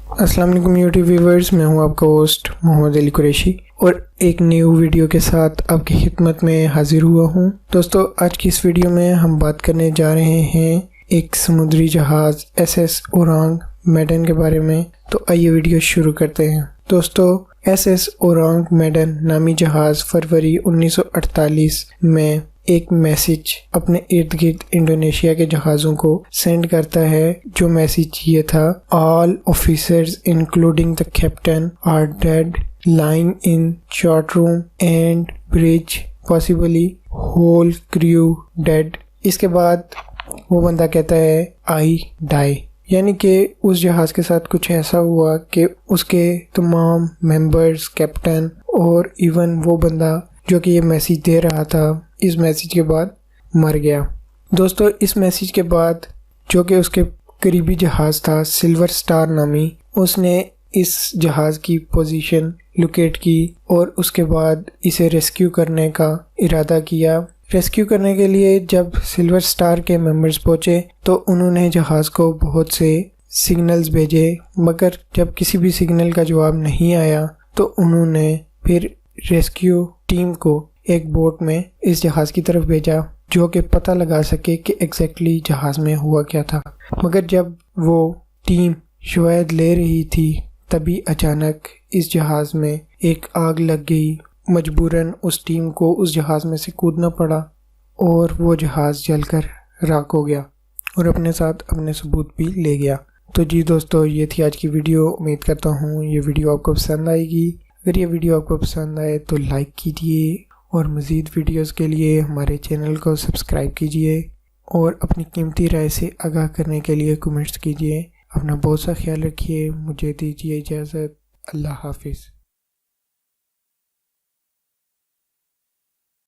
السلام علیکم YouTube viewers, میں ہوں آپ کا ہوسٹ محمد علی قریشی اور ایک نیو ویڈیو کے ساتھ آپ کی خدمت میں حاضر ہوا ہوں۔ دوستو، آج کی اس ویڈیو میں ہم بات کرنے جا رہے ہیں ایک سمندری جہاز ایس ایس اورانگ میڈن کے بارے میں۔ تو آئیے ویڈیو شروع کرتے ہیں۔ دوستو، ایس ایس اورانگ میڈن نامی جہاز فروری 1948 میں ایک میسیج اپنے ارد گرد انڈونیشیا کے جہازوں کو سینڈ کرتا ہے، جو میسیج یہ تھا: all officers including the captain are dead, lying in chart room and bridge, possibly whole crew dead. اس کے بعد وہ بندہ کہتا ہے آئی ڈائی، یعنی کہ اس جہاز کے ساتھ کچھ ایسا ہوا کہ اس کے تمام ممبرز، کیپٹن اور ایون وہ بندہ جو کہ یہ میسیج دے رہا تھا، اس میسیج کے بعد مر گیا۔ دوستو، اس میسیج کے بعد جو کہ اس کے قریبی جہاز تھا سلور سٹار نامی، اس نے اس جہاز کی پوزیشن لوکیٹ کی اور اس کے بعد اسے ریسکیو کرنے کا ارادہ کیا۔ ریسکیو کرنے کے لیے جب سلور سٹار کے ممبرز پہنچے تو انہوں نے جہاز کو بہت سے سگنلز بھیجے، مگر جب کسی بھی سگنل کا جواب نہیں آیا تو انہوں نے پھر ریسکیو ٹیم کو ایک بوٹ میں اس جہاز کی طرف بھیجا جو کہ پتہ لگا سکے کہ ایگزیکٹلی جہاز میں ہوا کیا تھا۔ مگر جب وہ ٹیم شواہد لے رہی تھی تبھی اچانک اس جہاز میں ایک آگ لگ گئی۔ مجبوراً اس ٹیم کو اس جہاز میں سے کودنا پڑا اور وہ جہاز جل کر راکھ ہو گیا اور اپنے ساتھ اپنے ثبوت بھی لے گیا۔ تو جی دوستو، یہ تھی آج کی ویڈیو۔ امید کرتا ہوں یہ ویڈیو آپ کو پسند آئے گی۔ اگر یہ ویڈیو آپ کو پسند آئے تو لائک کیجیے اور مزید ویڈیوز کے لیے ہمارے چینل کو سبسکرائب کیجیے اور اپنی قیمتی رائے سے آگاہ کرنے کے لیے کمنٹس کیجیے۔ اپنا بہت سا خیال رکھیے۔ مجھے دیجیے اجازت۔ اللہ حافظ۔